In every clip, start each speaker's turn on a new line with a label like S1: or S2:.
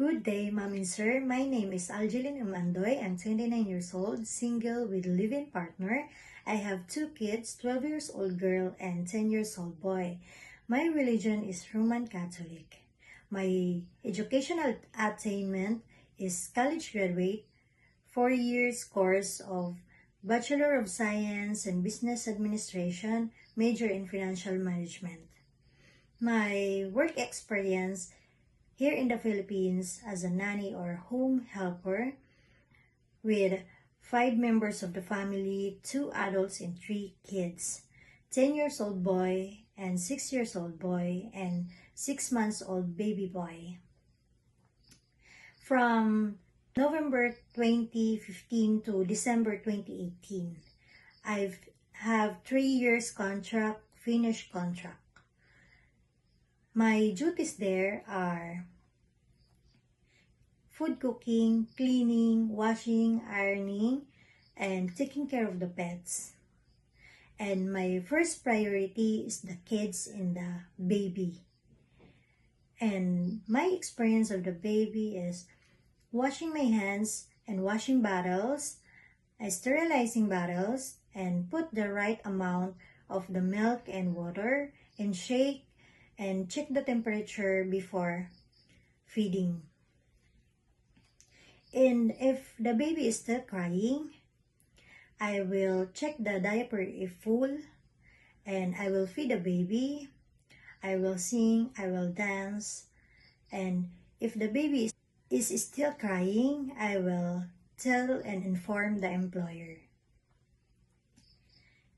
S1: Good day, Ma'am and Sir. My name is Algeline Amandoy. I'm 29 years old, single with live-in partner. I have 2 kids, 12 years old girl and 10 years old boy. My religion is Roman Catholic. My educational attainment is college graduate, 4 years course of Bachelor of Science in Business Administration, major in Financial Management. My work experience here in the Philippines as a nanny or home helper with 5 members of the family, 2 adults and 3 kids, 10 years old boy and 6 years old boy and 6 months old baby boy. From November 2015 to December 2018, I have 3 years contract, finished contract. My duties there are food cooking, cleaning, washing, ironing, and taking care of the pets. And my first priority is the kids and the baby. And my experience of the baby is washing my hands and washing bottles, sterilizing bottles, and put the right amount of the milk and water, and shake and check the temperature before feeding. And if the baby is still crying, I will check the diaper if full, and I will feed the baby. I will sing, I will dance, and if the baby is still crying, I will tell and inform the employer.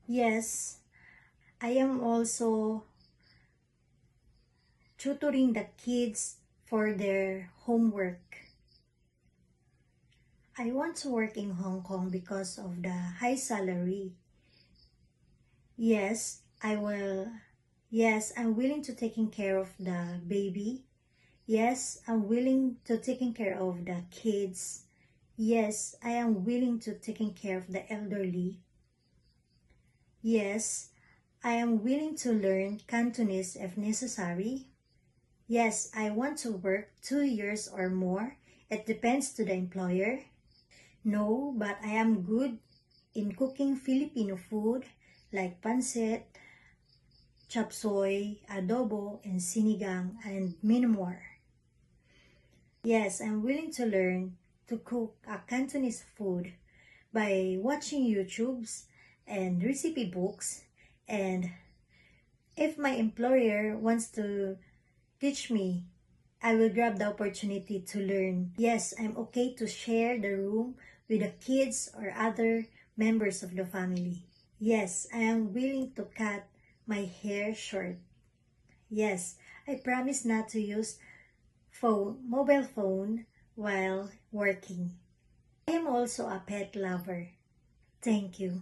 S1: Yes, I am also tutoring the kids for their homework. I want to work in Hong Kong because of the high salary. Yes, I will. Yes, I'm willing to taking care of the baby. Yes, I'm willing to taking care of the kids. Yes, I am willing to taking care of the elderly. Yes, I am willing to learn Cantonese if necessary. Yes, I want to work 2 years or more. It depends to the employer. No, but I am good in cooking Filipino food like pancit, chop suey, adobo, and sinigang, and many more. Yes, I'm willing to learn to cook a Cantonese food by watching YouTubes and recipe books, and if my employer wants to teach me, I will grab the opportunity to learn. Yes, I'm okay to share the room with the kids or other members of the family. Yes, I am willing to cut my hair short. Yes, I promise not to use mobile phone while working. I am also a pet lover. Thank you.